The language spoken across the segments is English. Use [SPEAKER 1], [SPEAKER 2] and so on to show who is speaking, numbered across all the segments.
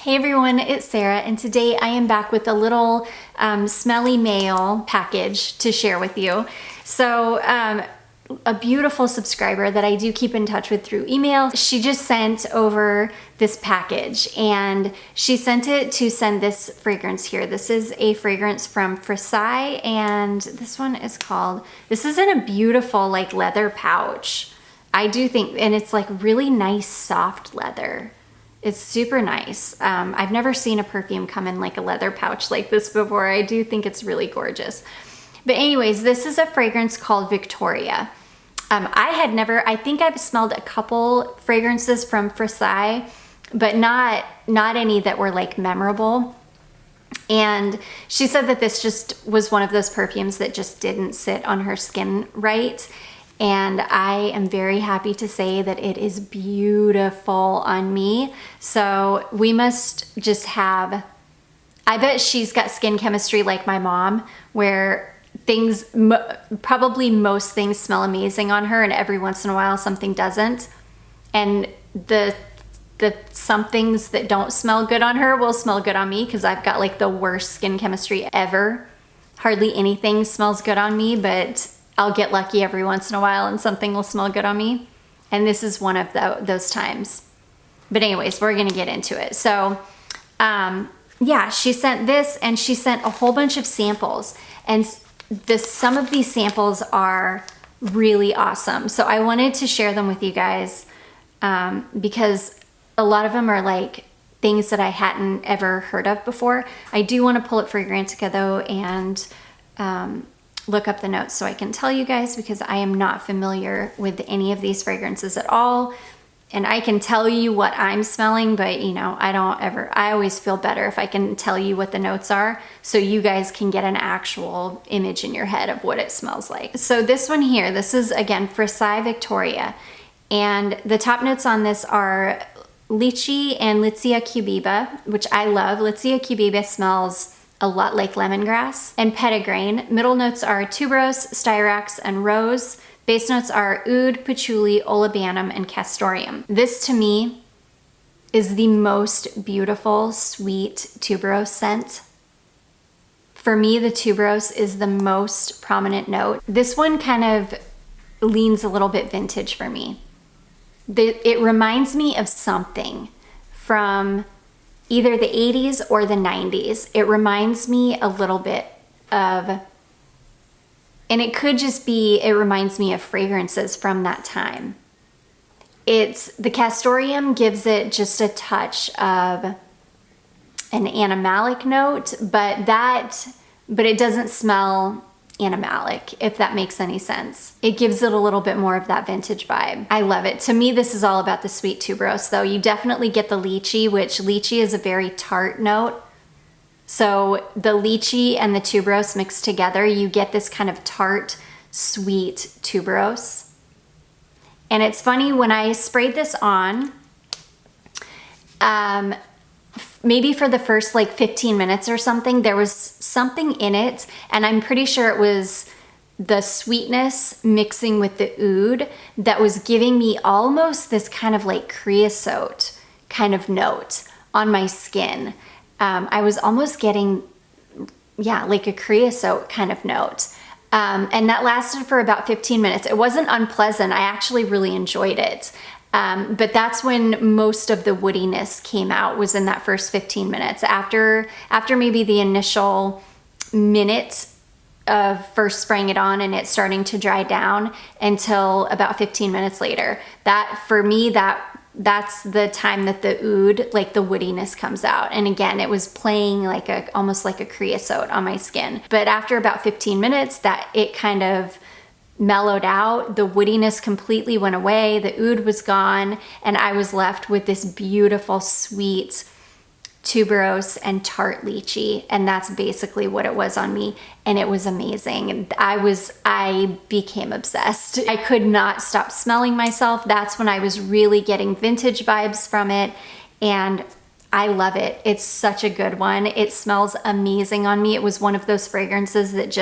[SPEAKER 1] Hey everyone, it's Sarah, and today I am back with a little Smelly Mail package to share with you. So a beautiful subscriber that I do keep in touch with through email, she just sent over this package, and she sent it to send this fragrance here. This is a fragrance from Frassai, and this one is called, this is in a beautiful like leather pouch. I do think, and it's like really nice soft leather. It's super nice. I've never seen a perfume come in like a leather pouch like this before. I do think it's really gorgeous. But anyways, this is a fragrance called Victoria. I think I've smelled a couple fragrances from Frassai, but not any that were like memorable. And she said that this just was one of those perfumes that just didn't sit on her skin right. And I am very happy to say that it is beautiful on me. So we must just have, I bet she's got skin chemistry like my mom, where things, probably most things smell amazing on her, and every once in a while something doesn't. And the some things that don't smell good on her will smell good on me, because I've got like the worst skin chemistry ever. Hardly anything smells good on me, but I'll get lucky every once in a while and something will smell good on me. And this is one of those times. But anyways, we're gonna get into it. So yeah, she sent this, and she sent a whole bunch of samples. And some of these samples are really awesome. So I wanted to share them with you guys because a lot of them are like things that I hadn't ever heard of before. I do wanna pull up Fragrantica though, and look up the notes so I can tell you guys, because I am not familiar with any of these fragrances at all. And I can tell you what I'm smelling, but you know, I always feel better if I can tell you what the notes are, so you guys can get an actual image in your head of what it smells like. So this one here, this is again Frassai Victoria. And the top notes on this are lychee and Lycia cubiba, which I love. Lycia cubiba smells a lot like lemongrass. And Petitgrain. Middle notes are tuberose, styrax, and rose. Base notes are oud, patchouli, olibanum, and castoreum. This to me is the most beautiful, sweet tuberose scent. For me, the tuberose is the most prominent note. This one kind of leans a little bit vintage for me. It reminds me of something from either the 80s or the 90s. It reminds me a little bit of, and it could just be, it reminds me of fragrances from that time. The castoreum gives it just a touch of an animalic note, but it doesn't smell animalic, if that makes any sense. It gives it a little bit more of that vintage vibe. I love it. To me, this is all about the sweet tuberose though. You definitely get the lychee, which lychee is a very tart note. So the lychee and the tuberose mixed together, you get this kind of tart, sweet tuberose. And it's funny, when I sprayed this on, maybe for the first like 15 minutes or something, there was something in it, and I'm pretty sure it was the sweetness mixing with the oud that was giving me almost this kind of like creosote kind of note on my skin. I was almost getting, yeah, like a creosote kind of note. And that lasted for about 15 minutes. It wasn't unpleasant. I actually really enjoyed it. But that's when most of the woodiness came out, was in that first 15 minutes. After maybe the initial minute of first spraying it on and it starting to dry down, until about 15 minutes later. That, for me, that's the time that the oud, like the woodiness, comes out. And again, it was playing like almost like a creosote on my skin. But after about 15 minutes, that it kind of mellowed out, the woodiness completely went away, the oud was gone, and I was left with this beautiful, sweet tuberose and tart lychee. And that's basically what it was on me, and it was amazing. And I became obsessed. I could not stop smelling myself. That's when I was really getting vintage vibes from it, and I love it. It's such a good one. It smells amazing on me. It was one of those fragrances that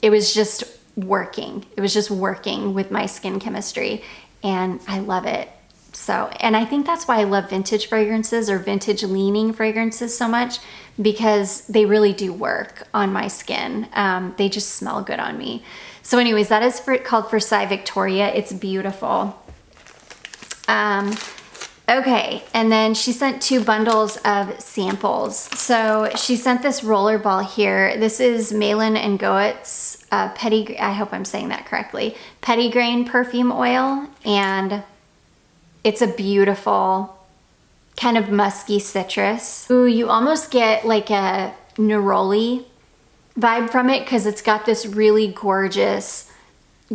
[SPEAKER 1] it was just working. It was just working with my skin chemistry, and I love it. So, and I think that's why I love vintage fragrances or vintage leaning fragrances so much, because they really do work on my skin. They just smell good on me. So anyways, that is called Frassai Victoria. It's beautiful. Okay, and then she sent 2 bundles of samples. So she sent this rollerball here. This is Malin Goetz, I hope I'm saying that correctly, Petitgrain perfume oil, and it's a beautiful kind of musky citrus. Ooh, you almost get like a neroli vibe from it because it's got this really gorgeous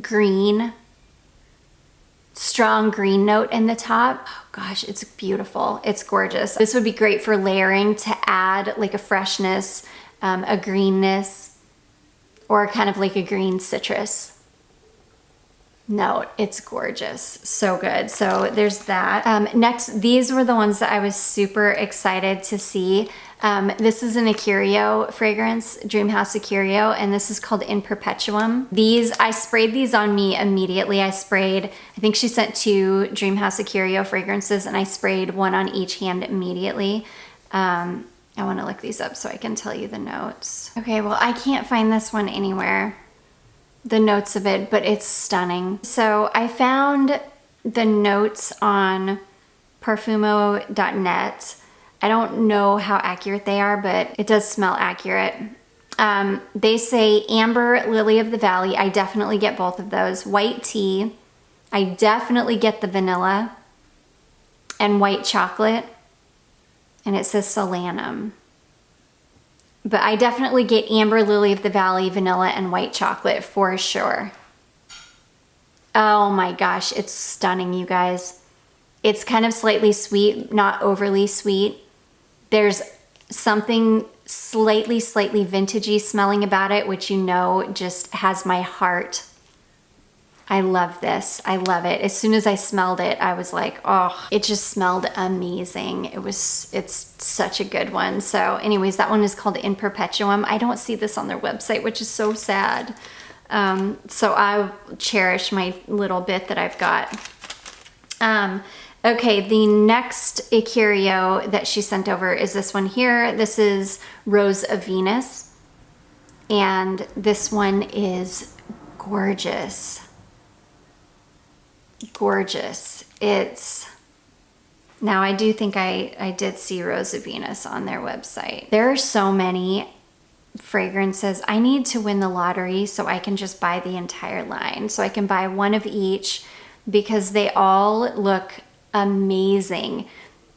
[SPEAKER 1] green, strong green note in the top. Oh gosh, it's beautiful. It's gorgeous. This would be great for layering to add like a freshness, a greenness, or kind of like a green citrus note. It's gorgeous. So good. So there's that. Next, these were the ones that I was super excited to see. This is an Ikiryo fragrance, Dreamhouse Ikiryo, and this is called In Perpetuum. I sprayed these on me immediately. I think she sent 2 Dreamhouse Ikiryo fragrances, and I sprayed 1 on each hand immediately. I want to look these up so I can tell you the notes. Okay, well, I can't find this one anywhere, the notes of it, but it's stunning. So I found the notes on Perfumo.net. I don't know how accurate they are, but it does smell accurate. They say amber, lily of the valley. I definitely get both of those. White tea. I definitely get the vanilla. And white chocolate. And it says solanum. But I definitely get amber, lily of the valley, vanilla, and white chocolate for sure. Oh my gosh, it's stunning, you guys. It's kind of slightly sweet, not overly sweet. There's something slightly vintagey smelling about it, which you know just has my heart. I love this. I love it. As soon as I smelled it, I was like, oh, it just smelled amazing. It's such a good one. So anyways, that one is called In Perpetuum. I don't see this on their website, which is so sad. So I cherish my little bit that I've got. Okay, the next Ikiryo that she sent over is this one here. This is Rose of Venus. And this one is gorgeous. Gorgeous. Now I do think I did see Rose of Venus on their website. There are so many fragrances. I need to win the lottery so I can just buy the entire line. So I can buy one of each because they all look amazing.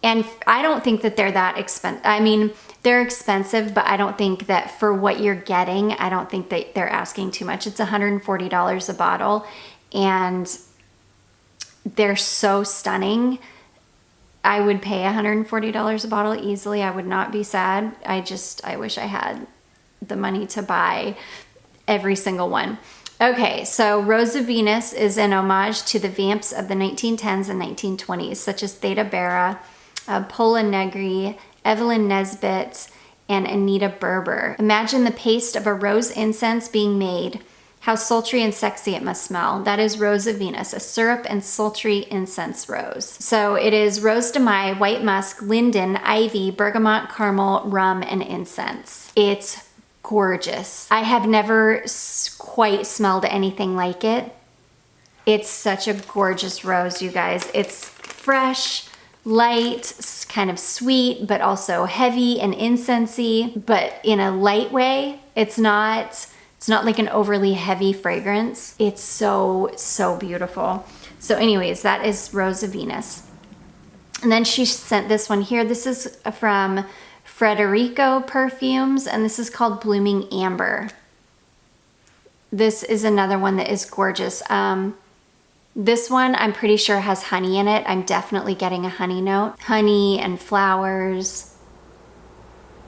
[SPEAKER 1] And I don't think that they're that expensive. I mean, they're expensive, but I don't think that for what you're getting, I don't think that they're asking too much. It's $140 a bottle, and they're so stunning. I would pay $140 a bottle easily. I would not be sad. I wish I had the money to buy every single one. Okay, so Rose of Venus is an homage to the vamps of the 1910s and 1920s, such as Theda Bara, Pola Negri, Evelyn Nesbit, and Anita Berber. Imagine the paste of a rose incense being made. How sultry and sexy it must smell. That is Rose of Venus, a syrup and sultry incense rose. So it is Rose de Mai, white musk, linden, ivy, bergamot, caramel, rum, and incense. It's gorgeous. I have never quite smelled anything like it. It's such a gorgeous rose, you guys. It's fresh, light, kind of sweet, but also heavy and incensey, but in a light way. It's not like an overly heavy fragrance. It's so beautiful. So anyways, that is Rose of Venus. And then she sent this one here. This is from Frederico Perfumes, and this is called Blooming Amber. This is another one that is gorgeous. This one I'm pretty sure has honey in it. I'm definitely getting a honey note. Honey and flowers.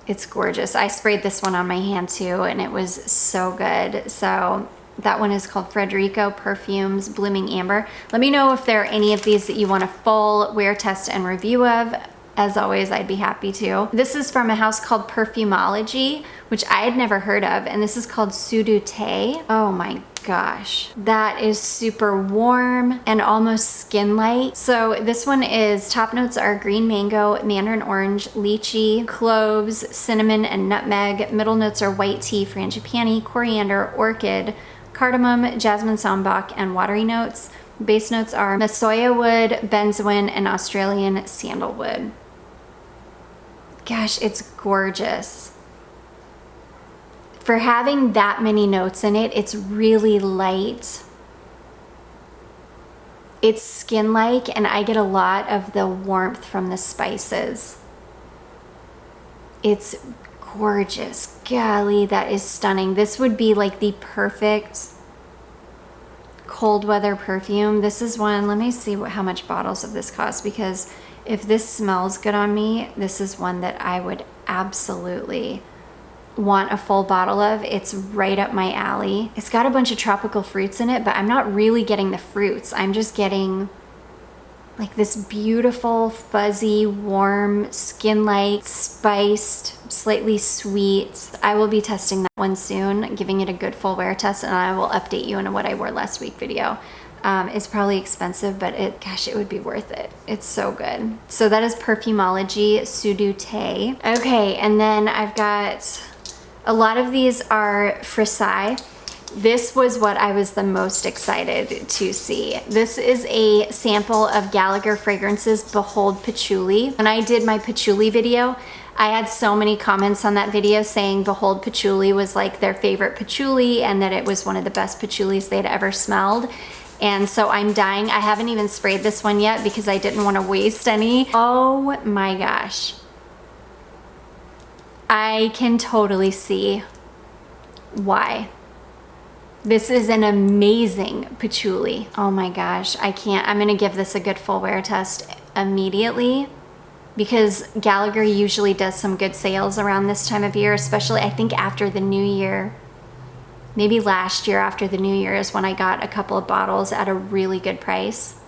[SPEAKER 1] It's gorgeous. I sprayed this one on my hand too, and it was so good. So that one is called Frederico Perfumes Blooming Amber. Let me know if there are any of these that you want a full wear test and review of. As always, I'd be happy to. This is from a house called Perfumology, which I had never heard of, and this is called Sudu Te. Oh my gosh, that is super warm and almost skin-light. So this one is, top notes are green mango, mandarin orange, lychee, cloves, cinnamon, and nutmeg. Middle notes are white tea, frangipani, coriander, orchid, cardamom, jasmine sambac, and watery notes. Base notes are masoya wood, benzoin, and Australian sandalwood. Gosh, it's gorgeous. For having that many notes in it, it's really light. It's skin-like, and I get a lot of the warmth from the spices. It's gorgeous. Golly, that is stunning. This would be like the perfect cold weather perfume. This is one, let me see how much bottles of this cost, because if this smells good on me, this is one that I would absolutely want a full bottle of. It's right up my alley. It's got a bunch of tropical fruits in it, but I'm not really getting the fruits. I'm just getting like this beautiful, fuzzy, warm, skin-light, spiced, slightly sweet. I will be testing that one soon, giving it a good full wear test, and I will update you on what I wore last week video. It's probably expensive, but gosh, it would be worth it. It's so good. So that is Perfumology Sudu Te. Okay, and then I've got, a lot of these are Frassai. This was what I was the most excited to see. This is a sample of Gallagher Fragrances Behold Patchouli. When I did my patchouli video, I had so many comments on that video saying Behold Patchouli was like their favorite patchouli and that it was one of the best patchoulis they'd ever smelled. And so I'm dying. I haven't even sprayed this one yet because I didn't want to waste any. Oh my gosh. I can totally see why. This is an amazing patchouli. Oh my gosh, I can't. I'm gonna give this a good full wear test immediately because Gallagher usually does some good sales around this time of year, especially I think after the new year. Maybe last year after the new year is when I got a couple of bottles at a really good price.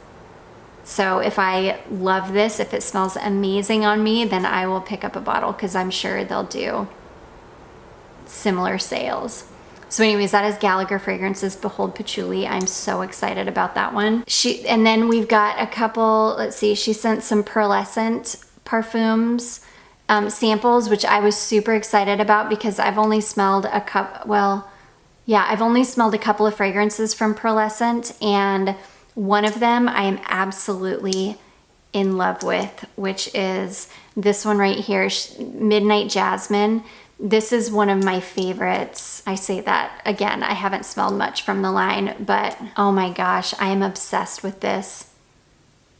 [SPEAKER 1] So if I love this, if it smells amazing on me, then I will pick up a bottle because I'm sure they'll do similar sales. So anyways, that is Gallagher Fragrances Behold Patchouli. I'm so excited about that one. And then we've got a couple, let's see, she sent some Pearlescent Parfums samples, which I was super excited about because I've only smelled a couple, well, yeah, I've only smelled a couple of fragrances from Pearlescent, and one of them I am absolutely in love with, which is this one right here, Midnight Jasmine. This is one of my favorites. I say that again, I haven't smelled much from the line, but oh my gosh, I am obsessed with this.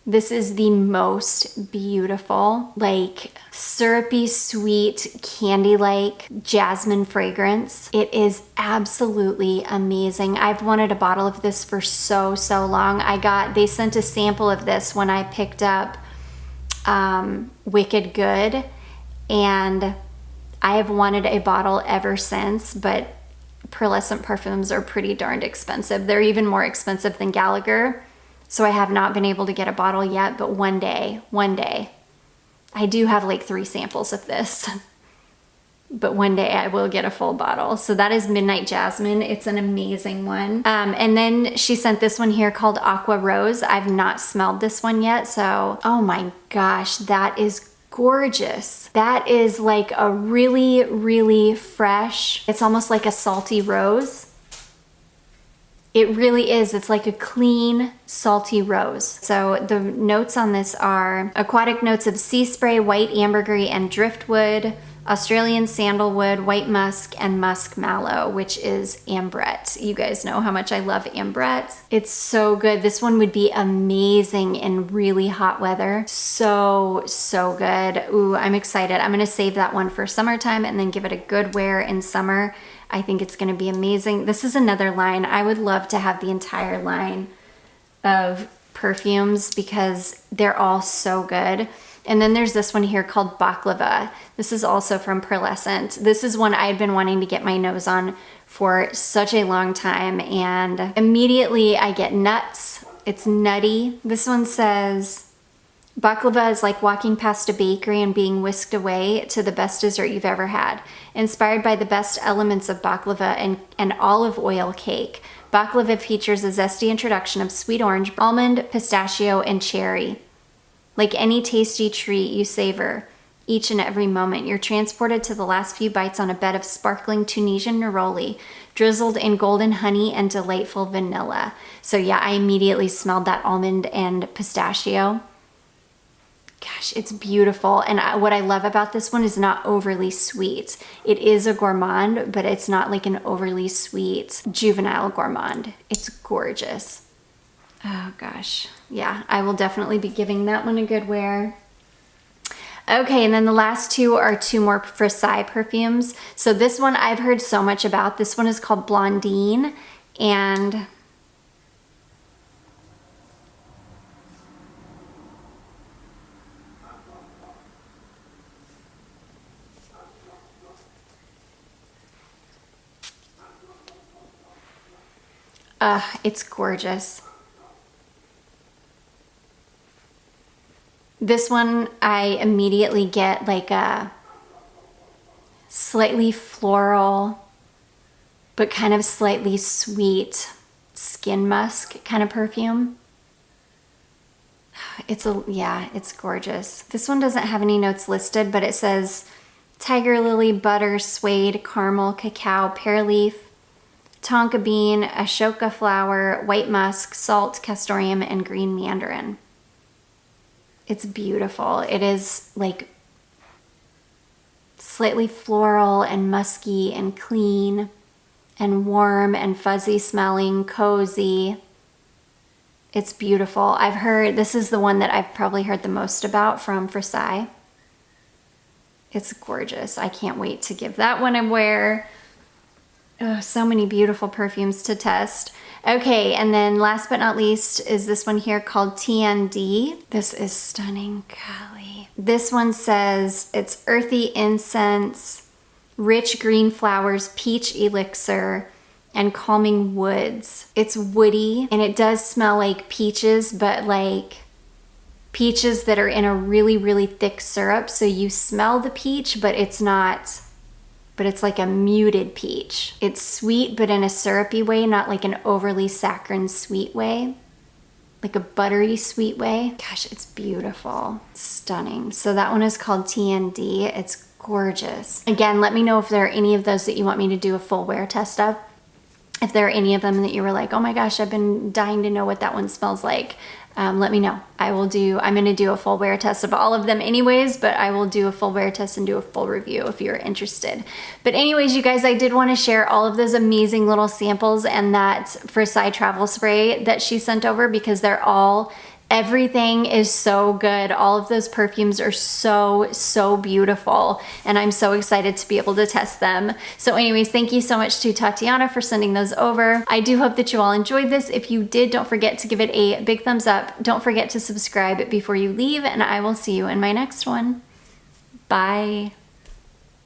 [SPEAKER 1] This is the most beautiful, like syrupy, sweet, candy-like jasmine fragrance. It is absolutely amazing. I've wanted a bottle of this for so long. They sent a sample of this when I picked up Wicked Good, and I have wanted a bottle ever since, but Pearlescent perfumes are pretty darned expensive. They're even more expensive than Gallagher. So I have not been able to get a bottle yet, but one day, I do have like 3 samples of this, but one day I will get a full bottle. So that is Midnight Jasmine. It's an amazing one. And then she sent this one here called Aqua Rose. I've not smelled this one yet. So, oh my gosh, that is gorgeous. That is like a really fresh, it's almost like a salty rose. It really is. It's like a clean, salty rose. So the notes on this are aquatic notes of sea spray, white ambergris and driftwood, Australian sandalwood, white musk, and musk mallow, which is ambrette. You guys know how much I love ambrette. It's so good. This one would be amazing in really hot weather. So good. Ooh, I'm excited. I'm gonna save that one for summertime and then give it a good wear in summer. I think it's gonna be amazing. This is another line. I would love to have the entire line of perfumes because they're all so good. And then there's this one here called Baklava. This is also from Pearlescent. This is one I had been wanting to get my nose on for such a long time, and immediately I get nuts. It's nutty. This one says, Baklava is like walking past a bakery and being whisked away to the best dessert you've ever had. Inspired by the best elements of baklava and olive oil cake, Baklava features a zesty introduction of sweet orange, almond, pistachio, and cherry. Like any tasty treat you savor each and every moment, you're transported to the last few bites on a bed of sparkling Tunisian neroli, drizzled in golden honey and delightful vanilla. So yeah, I immediately smelled that almond and pistachio. Gosh, it's beautiful. And what I love about this one is not overly sweet. It is a gourmand, but it's not like an overly sweet juvenile gourmand. It's gorgeous. Oh gosh. Yeah, I will definitely be giving that one a good wear. Okay, and then the last two are two more Frassai perfumes. So this one I've heard so much about. This one is called Blondine, and it's gorgeous. This one, I immediately get like a slightly floral, but kind of slightly sweet skin musk kind of perfume. Yeah, it's gorgeous. This one doesn't have any notes listed, but it says tiger lily, butter, suede, caramel, cacao, pear leaf, tonka bean, ashoka flower, white musk, salt, castoreum, and green mandarin. It's beautiful. It is like slightly floral and musky and clean and warm and fuzzy smelling, cozy. It's beautiful. I've heard, this is the one that I've probably heard the most about from Frassai. It's gorgeous. I can't wait to give that one a wear. Oh, so many beautiful perfumes to test. Okay, and then last but not least is this one here called TND. This is stunning, golly. This one says it's earthy incense, rich green flowers, peach elixir, and calming woods. It's woody, and it does smell like peaches, but like peaches that are in a really, really thick syrup. So you smell the peach, but it's not, but it's like a muted peach. It's sweet, but in a syrupy way, not like an overly saccharine sweet way, like a buttery sweet way. Gosh, it's beautiful, stunning. So that one is called TND. It's gorgeous. Again, let me know if there are any of those that you want me to do a full wear test of. If there are any of them that you were like, oh my gosh, I've been dying to know what that one smells like. Let me know. I'm gonna do a full wear test of all of them anyways, but I will do a full wear test and do a full review if you're interested. But anyways, you guys, I did want to share all of those amazing little samples and that Frassai travel spray that she sent over, because everything is so good. All of those perfumes are so beautiful, and I'm so excited to be able to test them. So anyways, thank you so much to Tatiana for sending those over. I do hope that you all enjoyed this. If you did, don't forget to give it a big thumbs up. Don't forget to subscribe before you leave, and I will see you in my next one. Bye.